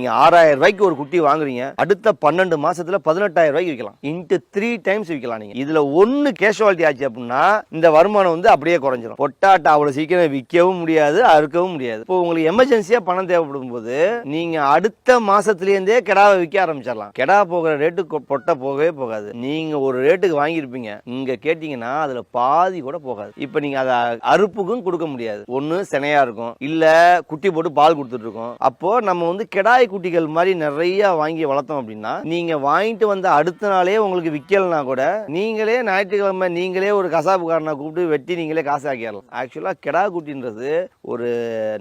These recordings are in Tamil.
நீங்க 6000 ரூபாய்க்கு ஒரு குட்டி வாங்குறீங்க, அடுத்த 12 மாசத்துல 18000 ரூபாய்க்கு விற்கலாம். இன்ட்டு 3 டைம்ஸ் விற்கலாம். நீங்க இதுல ஒன்னு கேஷுவாலிட்டி ஆச்சு அப்படின்னா இந்த வருமானம் வந்து அப்படியே குறைஞ்சிடும். பொட்டாட்டை அவ்வளவு சீக்கிரம் விற்கவும் முடியாது, அறுக்கவும் முடியாது. இப்போ உங்களுக்கு எமர்ஜென்சியா பணம் தேவைப்படும் போது நீங்க அடுத்த மாசத்திலேருந்தே கெடாவை விற்க ஆரம்பிச்சிடலாம். கெடா போகிற ரேட்டுக்கு பொட்டை போகவே போகாது. நீங்க ஒரு ரேட்டுக்கு வாங்கியிருப்பீங்க, இங்க கேட்டீங்கன்னா அதுல பாதி கூட போகாது. இப்ப நீங்க அதை அறுப்புக்கும் கொடுக்க முடியாது. ஒண்ணு சினையா இருக்கும், இல்ல குட்டி போட்டு பால் கொடுத்துட்டு இருக்கோம். அப்போ நம்ம வந்து கெடாய் குட்டிகள் மாதிரி நிறைய வாங்கி வளர்த்தோம் அப்படின்னா நீங்க வாங்கிட்டு வந்த அடுத்த நாளே உங்களுக்கு விற்கலனா கூட நீங்களே ஞாயிற்றுக்கிழமை நீங்களே ஒரு கசாப்புக்காரனை கூப்பிட்டு வெட்டி நீங்களே காசு ஆக்கிடலாம். ஆக்சுவலா கெடா குட்டின்றது ஒரு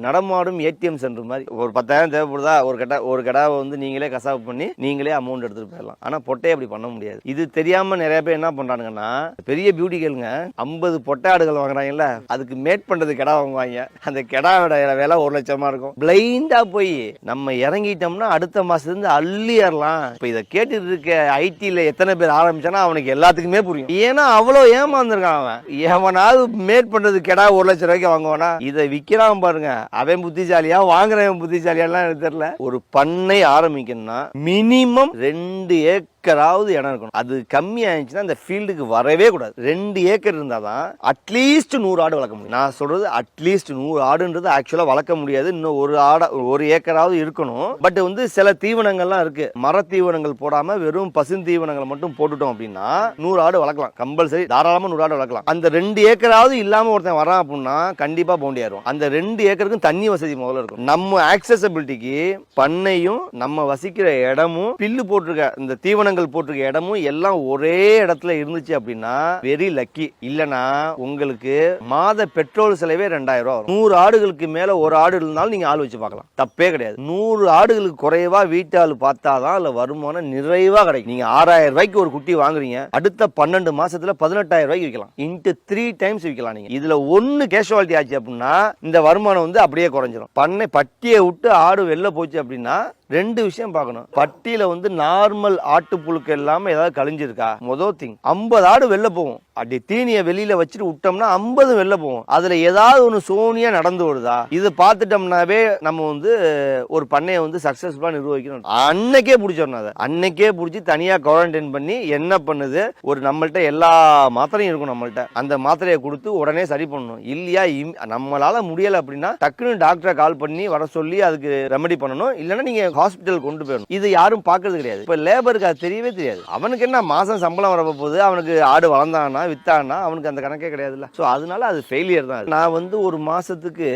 நடமாடும் ஏடிஎம் சென்டர் மாதிரி. ஒரு 10,000 தேவைப்படுதா, ஒரு கெடாவை வந்து நீங்களே கசாப்பு பண்ணி நீங்களே அமௌண்ட் எடுத்துட்டு போயிடலாம். ஆனா பொட்டையை அப்படி பண்ண முடியாது. இது தெரியாம நிறைய பேர் என்ன பண்றானுங்கன்னா பெரிய பியூட்டி கேளுங்க 50 பொட்டை ஆடுகள் வாங்குறாங்கல்ல, அதுக்கு மேட் பண்றது கெடா வாங்குவாங்க. அந்த கெடாவோட விலை 1 லட்சமா இருக்கும். பிளைண்டா போய் நம்ம இறங்கிட்டோம்னா அடுத்த மாசத்துல இருந்து அள்ளியறலாம். இப்ப இதை கேட்டுட்டு இருக்க ஐடில எத்தனை பேர் ஆரம்பிச்சானா அவனுக்கு எல்லாத்துக்குமே புரியும். ஏன்னா அவ்வளவு ஏமாந்துருக்கான் அவன். எவனாவது மேட் பண்றது கெடா 1 லட்சம் ரூபாய்க்கு வாங்குவானா? இதை விக்கிறான் பாருங்க, அவன் புத்திசாலியா வாங்குறவன் புத்திசாலியா எனக்கு தெரியல. ஒரு பண்ணை ஆரம்பிக்கணும்னா மினிமம் 2 ஏக்கராவது இடம் இருக்கணும். அது கம்மி ஆயிடுச்சுன்னா இந்த ஃபீல்டுக்கு வரவே கூடாது. 2 ஏக்கர் இருந்தாதான் அட்லீஸ்ட் 100 ஆடு வளர்க்க முடியும். நான் சொல்றது அட்லீஸ்ட் 100 ஆடுன்றது ஆக்சுவலா வளர்க்க முடியாது. இன்னும் ஒரு ஏக்கராவது இருக்கணும். பட் வந்து சில தீவனங்கள்லாம் இருக்கு. மர தீவனங்கள் போடாம வெறும் பசுந்தீவனங்களை மட்டும் போட்டுட்டோம் அப்படின்னா 100 ஆடு வளர்க்கலாம். கம்பல்சரி தாராளமா 100 ஆடு வளர்க்கலாம். அந்த 2 ஏக்கராவது இல்லாம ஒருத்தன் வரான் அப்படின்னா கண்டிப்பா போண்டியாரும். அந்த 2 ஏக்கருக்கும் தண்ணி வசதி முதல்ல இருக்கும். நம்ம ஆக்சசபிலிட்டிக்கு பண்ணையும் நம்ம வசிக்கிற இடமும் பில்லு போட்டிருக்க இந்த தீவனங்கள் போட்டிருக்க இடமும் எல்லாம் ஒரே இடத்துல இருந்துச்சு அப்படின்னா வெரி லக்கி. இல்லனா உங்களுக்கு மாத பெட்ரோல் செலவே 2000 ரூபாய் வரும். 100 ஆடுகளுக்கு மேல ஒரு ஆடு இருந்தாலும் நீங்க ஆள் வச்சு பார்க்கலாம், தப்பே கிடையாது. 100 ஆடுகளுக்கு குறைவா வீட்டாள் பார்த்தாதான் அதுல வருமானம் நிறைவா கிடைக்கும். நீங்க 6000 ரூபாய்க்கு ஒரு குட்டி வாங்குறீங்க, அடுத்த 12 மாசத்துல 18000 ரூபாய்க்கு விற்கலாம். இன்ட்டு 3 டைம்ஸ் விற்கலாம். நீங்க இதுல ஒன்னு கேஷுவாலிட்டி ஆச்சு அப்படின்னா இந்த வருமானம் வந்து அப்படியே குறைஞ்சிடும். பண்ணை பட்டியை விட்டு ஆடு வெளில போச்சு அப்படின்னா 2 விஷயம் பார்க்கணும். பட்டியில வந்து நார்மல் ஆட்டு புழுக்க இல்லாம ஏதாவது கழிஞ்சிருக்கா? முதல் திங். 50 ஆடு வெளில போகும், அப்படி தீனியை வெளியில வச்சுட்டு விட்டோம்னா 50 வெளில போகும். அதுல ஏதாவது ஒண்ணு சோனியா நடந்து வருதா? இது பார்த்துட்டோம்னாவே நம்ம வந்து ஒரு பண்ணையை வந்து சக்சஸ்ஃபுல்லா நிர்வகிக்கணும். அன்னைக்கே பிடிச்சிடணும். அதை அன்னைக்கே பிடிச்சி தனியா குவாரண்டைன் பண்ணி என்ன பண்ணுது, ஒரு நம்மள்ட்ட எல்லா மாத்திரையும் இருக்கும், நம்மள்ட்ட அந்த மாத்திரையை கொடுத்து உடனே சரி பண்ணணும். இல்லையா நம்மளால முடியல அப்படின்னா டக்குன்னு டாக்டரை கால் பண்ணி வர சொல்லி அதுக்கு ரெமெடி பண்ணணும். இல்லைன்னா நீங்க ஹாஸ்பிட்டல் கொண்டு போயிடணும். இது யாரும் பாக்குறது கிடையாது. இப்ப லேபருக்கு அது தெரியவே தெரியாது. அவனுக்கு என்ன மாசம் சம்பளம் வரப்ப போது, அவனுக்கு ஆடு வளர்ந்தானா வித்தானா அவனுக்கு அந்த கணக்கே கிடையாதுல்ல. சோ அதனால அது ஃபெயிலியர் தான். நான் வந்து ஒரு மாசத்துக்கு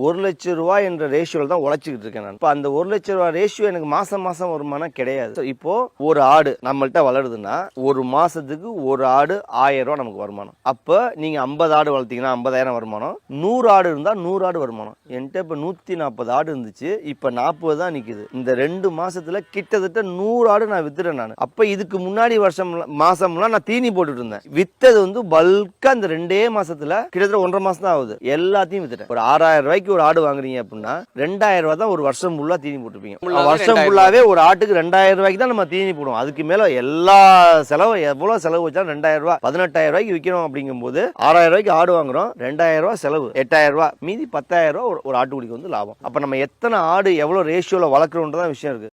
1 லட்சம் ரூபாய் என்ற ரேஷியோல தான் உழைச்சிக்கிட்டு இருக்கேன் நான். இப்ப அந்த 1 லட்சம் ரூபாய் ரேஷியோ எனக்கு மாசம் மாசம் வருமானம் கிடையாது. இப்போ ஒரு ஆடு நம்மள்ட்ட வளருதுன்னா ஒரு மாசத்துக்கு ஒரு ஆடு 1000 ரூபாய் நமக்கு வருமானம். அப்ப நீங்க 50 ஆடு வளர்த்தீங்கன்னா 50,000 வருமானம். 100 ஆடு இருந்தா 100 ஆடு வருமானம். என்கிட்ட இப்ப 140 ஆடு இருந்துச்சு, இப்ப 40 தான் நிக்குது. இந்த 2 மாசத்துல கிட்டத்தட்ட 100 ஆடு நான் வித்துறேன் நான். அப்ப இதுக்கு முன்னாடி மாசம்லாம் நான் தீனி போட்டுட்டு இருந்தேன். வித்தது வந்து பல்கா இந்த 2 மாசத்துல கிட்டத்தட்ட 1.5 மாசம் தான் ஆகுது, எல்லாத்தையும் வித்துட்டேன். ஒரு 6000 ரூபாய்க்கு ஒரு ஆடு வாங்குறீங்க அப்படின்னா 2000 ரூபாய் தான் ஒரு வருஷம் ஃபுல்லா தீனி போட்டுருப்பீங்க. வருஷம் ஃபுல்லாவே ஒரு ஆட்டுக்கு 2000 ரூபாய்க்கு தான் நம்ம தீனி போடுவோம். அதுக்கு மேல எல்லா செலவு எவ்வளவு செலவு வச்சா 2000 ரூபாய் 18000 ரூபாய்க்கு விற்கிறோம். அப்படிங்கும் போது 6000 ரூபாய்க்கு ஆடு வாங்குறோம், 2000 ரூபாய் செலவு, 8000 ரூபாய், மீதி 10,000 ரூபாய் ஒரு ஆட்டுக்குடிக்கு வந்து லாபம். அப்ப நம்ம எத்தனை ஆடு எவ்வளவு ரேஷியோல வளர்க்குறோம் விஷயம் இருக்கு.